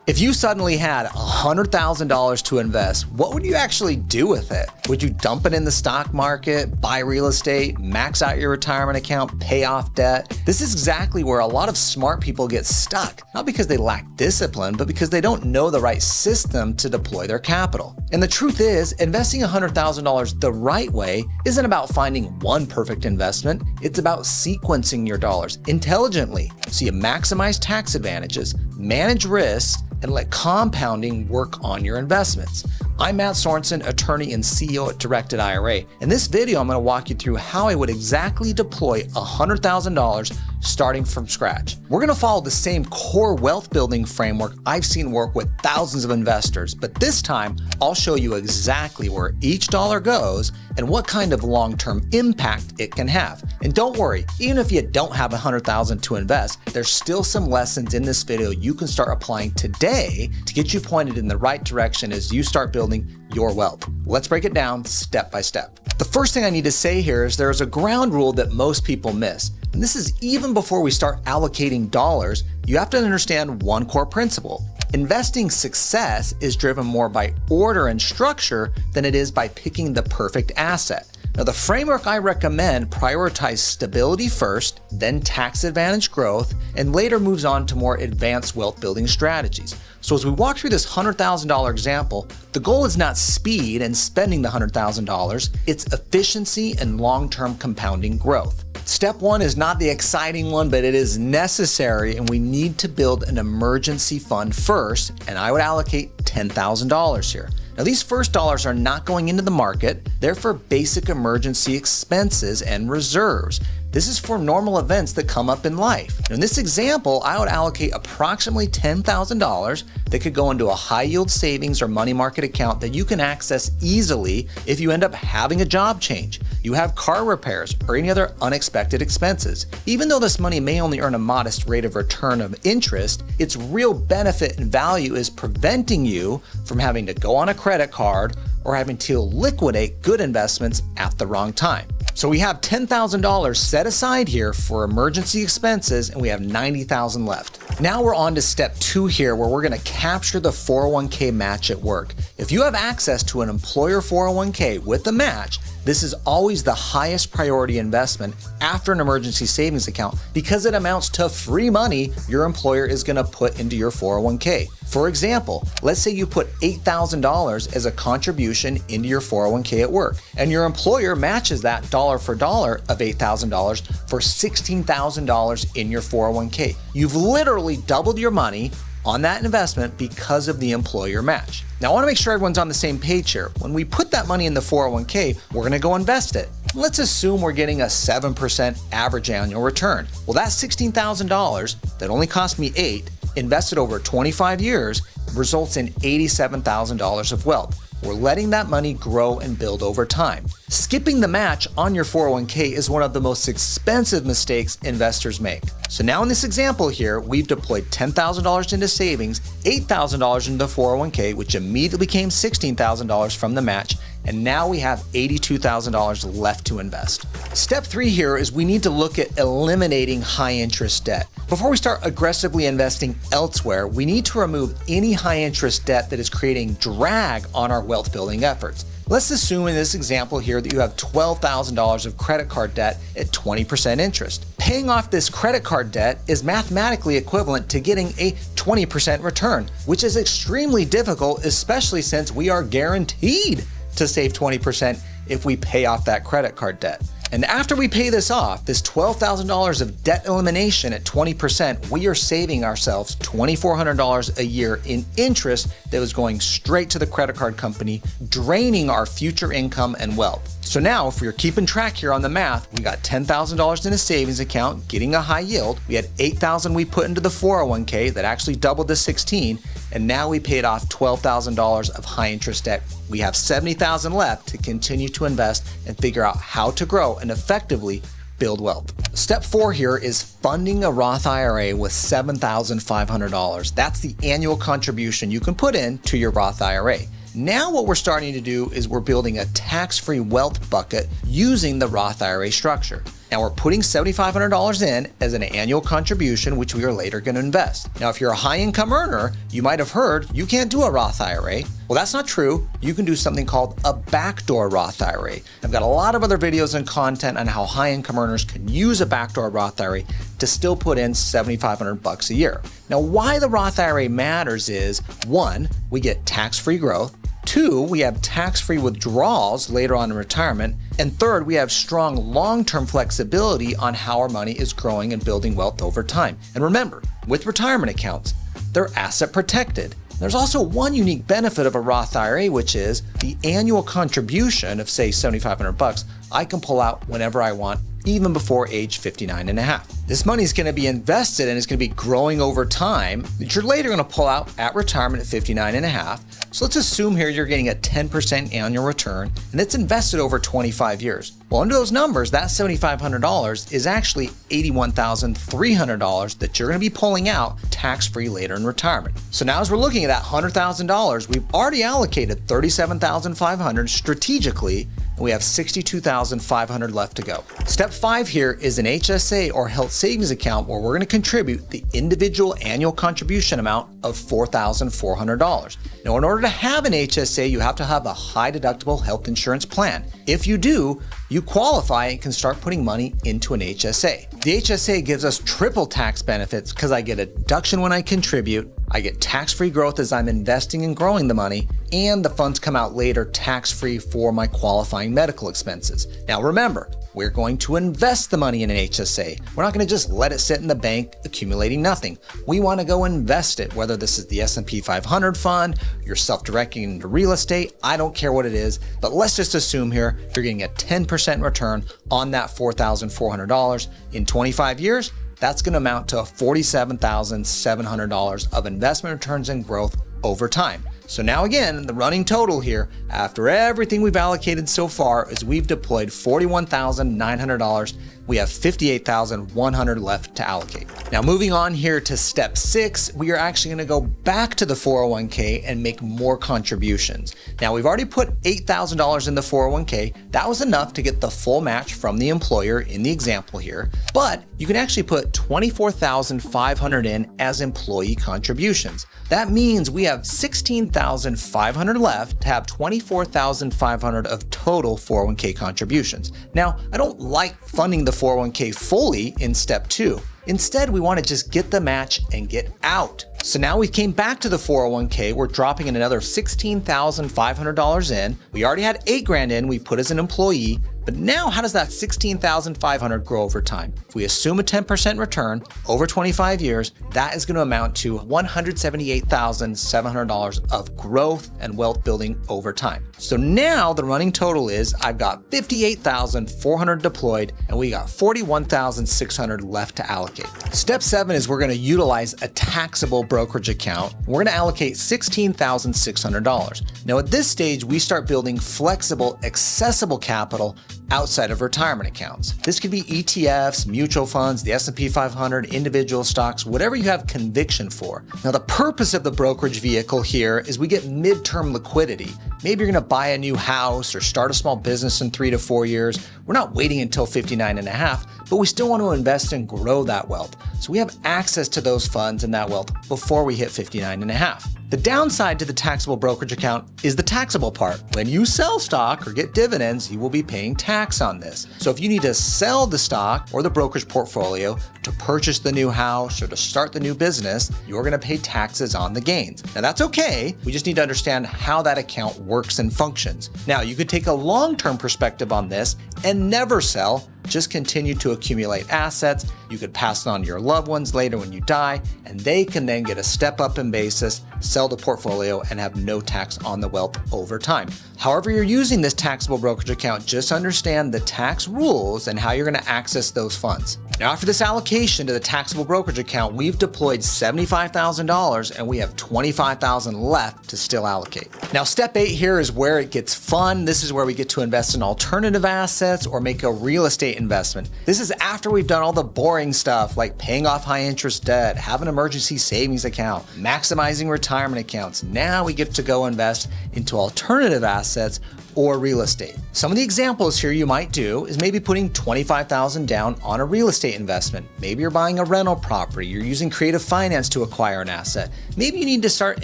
If you suddenly had $100,000 to invest, what would you actually do with it? Would you dump it in the stock market, buy real estate, max out your retirement account, pay off debt? This is exactly where a lot of smart people get stuck, not because they lack discipline, but because they don't know the right system to deploy their capital. And the truth is, investing $100,000 the right way isn't about finding one perfect investment. It's about sequencing your dollars intelligently so you maximize tax advantages, manage risks, and let compounding work on your investments. I'm Matt Sorensen, attorney and CEO at Directed IRA. In this video, I'm going to walk you through how I would exactly deploy $100,000 starting from scratch. We're going to follow the same core wealth building framework I've seen work with thousands of investors, but this time I'll show you exactly where each dollar goes and what kind of long-term impact it can have. And don't worry, even if you don't have $100,000 to invest, there's still some lessons in this video you can start applying today to get you pointed in the right direction as you start building your wealth. Let's break it down step by step. The first thing I need to say here is there's a ground rule that most people miss. And this is even before we start allocating dollars, you have to understand one core principle. Investing success is driven more by order and structure than it is by picking the perfect asset. Now, the framework I recommend prioritizes stability first, then tax advantage growth, and later moves on to more advanced wealth building strategies. So as we walk through this $100,000 example, the goal is not speed and spending the $100,000, it's efficiency and long-term compounding growth. Step one is not the exciting one, but it is necessary, and we need to build an emergency fund first, and I would allocate $10,000 here. Now, these first dollars are not going into the market. They're for basic emergency expenses and reserves. This is for normal events that come up in life. Now, in this example, I would allocate approximately $10,000 that could go into a high yield savings or money market account that you can access easily if you end up having a job change, you have car repairs, or any other unexpected expenses. Even though this money may only earn a modest rate of return of interest, its real benefit and value is preventing you from having to go on a credit card or having to liquidate good investments at the wrong time. So we have $10,000 set aside here for emergency expenses, and we have $90,000 left. Now we're on to step two here, where we're going to capture the 401k match at work. If you have access to an employer 401k with a match, this is always the highest priority investment after an emergency savings account because it amounts to free money your employer is going to put into your 401k. For example, let's say you put $8,000 as a contribution into your 401k at work, and your employer matches that dollar for dollar of $8,000 for $16,000 in your 401k. You've literally doubled your money on that investment because of the employer match. Now, I want to make sure everyone's on the same page here. When we put that money in the 401k, we're going to go invest it. Let's assume we're getting a 7% average annual return. Well, that $16,000 that only cost me $8, invested over 25 years, results in $87,000 of wealth. We're letting that money grow and build over time. Skipping the match on your 401k is one of the most expensive mistakes investors make. So now in this example here, we've deployed $10,000 into savings, $8,000 into the 401k, which immediately became $16,000 from the match, and now we have $82,000 left to invest. Step three here is we need to look at eliminating high interest debt. Before we start aggressively investing elsewhere, we need to remove any high interest debt that is creating drag on our wealth building efforts. Let's assume in this example here that you have $12,000 of credit card debt at 20% interest. Paying off this credit card debt is mathematically equivalent to getting a 20% return, which is extremely difficult, especially since we are guaranteed to save 20% if we pay off that credit card debt. And after we pay this off, this $12,000 of debt elimination at 20%, we are saving ourselves $2,400 a year in interest that was going straight to the credit card company, draining our future income and wealth. So now, if you're keeping track here on the math, we got $10,000 in a savings account, getting a high yield. We had $8,000 we put into the 401k that actually doubled to $16,000, and now we paid off $12,000 of high interest debt. We have $70,000 left to continue to invest and figure out how to grow and effectively build wealth. Step four here is funding a Roth IRA with $7,500. That's the annual contribution you can put in to your Roth IRA. Now what we're starting to do is we're building a tax-free wealth bucket using the Roth IRA structure. Now we're putting $7,500 in as an annual contribution, which we are later going to invest. Now, if you're a high income earner, you might have heard you can't do a Roth IRA. Well, that's not true. You can do something called a backdoor Roth IRA. I've got a lot of other videos and content on how high income earners can use a backdoor Roth IRA to still put in $7,500 a year. Now, why the Roth IRA matters is, 1, we get tax-free growth. 2, we have tax-free withdrawals later on in retirement. And 3rd, we have strong long-term flexibility on how our money is growing and building wealth over time. And remember, with retirement accounts, they're asset protected. There's also one unique benefit of a Roth IRA, which is the annual contribution of, say, $7,500 I can pull out whenever I want, even before age 59 and a half. This money is going to be invested and it's going to be growing over time that you're later going to pull out at retirement at 59 and a half. So let's assume here you're getting a 10% annual return and it's invested over 25 years. Well, under those numbers, that $7,500 is actually $81,300 that you're going to be pulling out tax-free later in retirement. So now as we're looking at that $100,000, we've already allocated $37,500 strategically, and we have $62,500 left to go. Step 5 here is an HSA or health savings account where we're going to contribute the individual annual contribution amount of $4,400. Now, in order to have an HSA, you have to have a high deductible health insurance plan. If you do, you qualify and can start putting money into an HSA. The HSA gives us triple tax benefits because I get a deduction when I contribute, I get tax-free growth as I'm investing and growing the money, and the funds come out later tax-free for my qualifying medical expenses. Now remember, we're going to invest the money in an HSA. We're not going to just let it sit in the bank accumulating nothing. We want to go invest it, whether this is the S&P 500 fund, you're self-directing into real estate, I don't care what it is, but let's just assume here you're getting a 10% return on that $4,400 in 25 years. That's going to amount to $47,700 of investment returns and growth over time. So now again, the running total here, after everything we've allocated so far, is we've deployed $41,900. We have $58,100 left to allocate. Now moving on here to step 6, we are actually going to go back to the 401k and make more contributions. Now we've already put $8,000 in the 401k. That was enough to get the full match from the employer in the example here, but you can actually put $24,500 in as employee contributions. That means we have $16,500 left to have $24,500 of total 401k contributions. Now, I don't like funding the 401k fully in step 2. Instead, we want to just get the match and get out. So now we came back to the 401k, we're dropping in another $16,500 in. We already had $8,000 in we put as an employee, but now how does that $16,500 grow over time? If we assume a 10% return over 25 years, that is going to amount to $178,700 of growth and wealth building over time. So now the running total is I've got $58,400 deployed and we got $41,600 left to allocate. Step 7 is we're going to utilize a taxable brokerage account. We're going to allocate $16,600. Now at this stage, we start building flexible, accessible capital outside of retirement accounts. This could be ETFs, mutual funds, the S&P 500, individual stocks, whatever you have conviction for. Now, the purpose of the brokerage vehicle here is we get midterm liquidity. Maybe you're going to buy a new house or start a small business in 3 to 4 years. We're not waiting until 59 and a half, but we still want to invest and grow that wealth. So we have access to those funds and that wealth before we hit 59 and a half. The downside to the taxable brokerage account is the taxable part. When you sell stock or get dividends, you will be paying tax on this. So if you need to sell the stock or the brokerage portfolio to purchase the new house or to start the new business, you're going to pay taxes on the gains. Now that's okay. We just need to understand how that account works and functions. Now you could take a long-term perspective on this and never sell. Just continue to accumulate assets. You could pass it on to your loved ones later when you die, and they can then get a step up in basis, sell the portfolio, and have no tax on the wealth over time. However you're using this taxable brokerage account, just understand the tax rules and how you're going to access those funds. Now, after this allocation to the taxable brokerage account, we've deployed $75,000 and we have $25,000 left to still allocate. Now, step 8 here is where it gets fun. This is where we get to invest in alternative assets or make a real estate investment. This is after we've done all the boring stuff like paying off high interest debt, have an emergency savings account, maximizing retirement accounts. Now we get to go invest into alternative assets or real estate. Some of the examples here you might do is maybe putting $25,000 down on a real estate investment. Maybe you're buying a rental property, you're using creative finance to acquire an asset. Maybe you need to start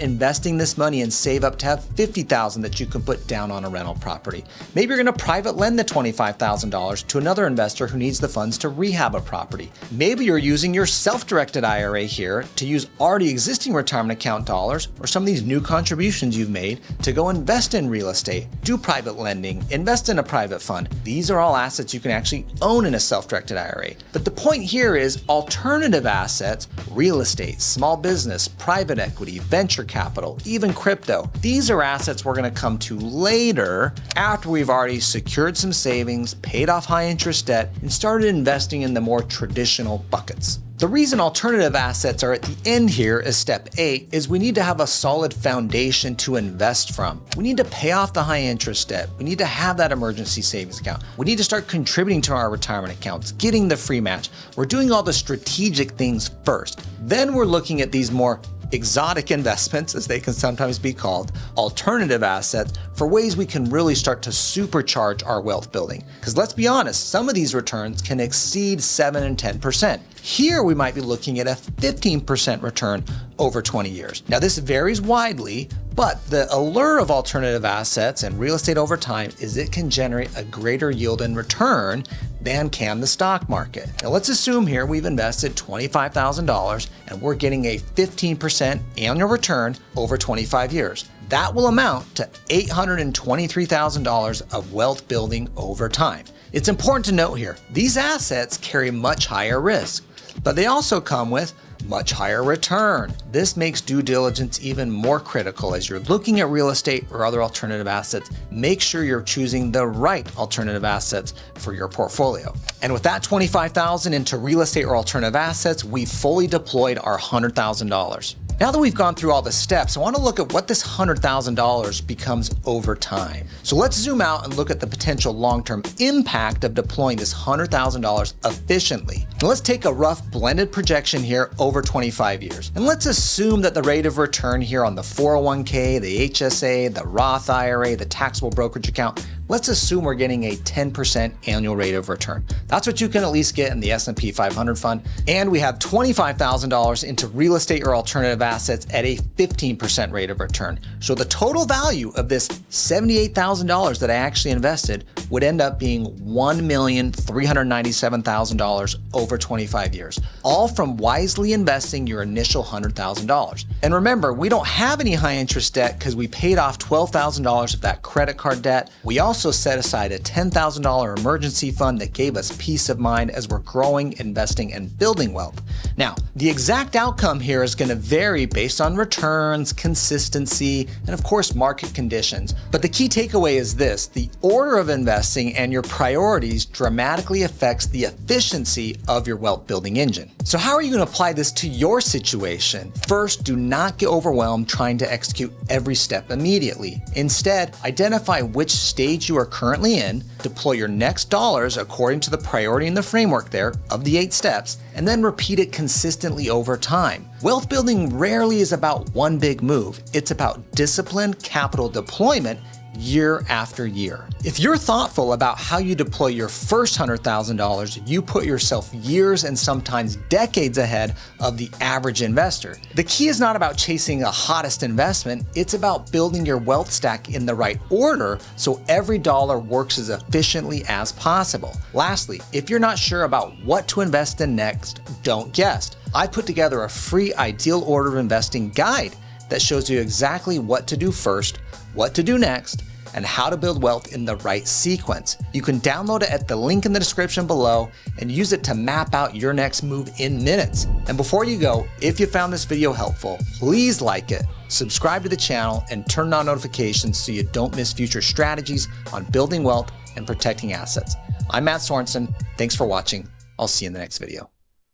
investing this money and save up to have $50,000 that you can put down on a rental property. Maybe you're going to private lend the $25,000 to another investor who needs the funds to rehab a property. Maybe you're using your self-directed IRA here to use already existing retirement account dollars or some of these new contributions you've made to go invest in real estate, do private lending, invest in a private fund. These are all assets you can actually own in a self-directed IRA. But the point here is alternative assets, real estate, small business, private equity, venture capital, even crypto. These are assets we're going to come to later after we've already secured some savings, paid off high interest debt, and started investing in the more traditional buckets. The reason alternative assets are at the end here as step 8 is we need to have a solid foundation to invest from. We need to pay off the high interest debt. We need to have that emergency savings account. We need to start contributing to our retirement accounts, getting the free match. We're doing all the strategic things first. Then we're looking at these more exotic investments, as they can sometimes be called, alternative assets, for ways we can really start to supercharge our wealth building. Because let's be honest, some of these returns can exceed 7 and 10%. Here we might be looking at a 15% return over 20 years. Now this varies widely, but the allure of alternative assets and real estate over time is it can generate a greater yield and return than can the stock market. Now let's assume here we've invested $25,000 and we're getting a 15% annual return over 25 years. That will amount to $823,000 of wealth building over time. It's important to note here, these assets carry much higher risk, but they also come with much higher return. This makes due diligence even more critical as you're looking at real estate or other alternative assets. Make sure you're choosing the right alternative assets for your portfolio. And with that $25,000 into real estate or alternative assets, we fully deployed our $100,000. Now that we've gone through all the steps, I want to look at what this $100,000 becomes over time. So let's zoom out and look at the potential long-term impact of deploying this $100,000 efficiently. Now let's take a rough blended projection here over 25 years. And let's assume that the rate of return here on the 401k, the HSA, the Roth IRA, the taxable brokerage account, let's assume we're getting a 10% annual rate of return. That's what you can at least get in the S&P 500 fund. And we have $25,000 into real estate or alternative assets at a 15% rate of return. So the total value of this $78,000 that I actually invested would end up being $1,397,000 over 25 years, all from wisely investing your initial $100,000. And remember, we don't have any high interest debt because we paid off $12,000 of that credit card debt. We also set aside a $10,000 emergency fund that gave us peace of mind as we're growing, investing, and building wealth. Now, the exact outcome here is going to vary based on returns, consistency, and of course, market conditions. But the key takeaway is this: the order of investing and your priorities dramatically affects the efficiency of your wealth building engine. So how are you going to apply this to your situation? First, do not get overwhelmed trying to execute every step immediately. Instead, identify which stage you are currently in, deploy your next dollars according to the priority in the framework there of the 8 steps, and then repeat it consistently over time. Wealth building rarely is about one big move. It's about disciplined capital deployment year after year. If you're thoughtful about how you deploy your first $100,000, you put yourself years and sometimes decades ahead of the average investor. The key is not about chasing the hottest investment, it's about building your wealth stack in the right order so every dollar works as efficiently as possible. Lastly, if you're not sure about what to invest in next, don't guess. I put together a free ideal order of investing guide that shows you exactly what to do first, what to do next, and how to build wealth in the right sequence. You can download it at the link in the description below and use it to map out your next move in minutes. And before you go, if you found this video helpful, please like it, subscribe to the channel, and turn on notifications so you don't miss future strategies on building wealth and protecting assets. I'm Matt Sorensen. Thanks for watching. I'll see you in the next video.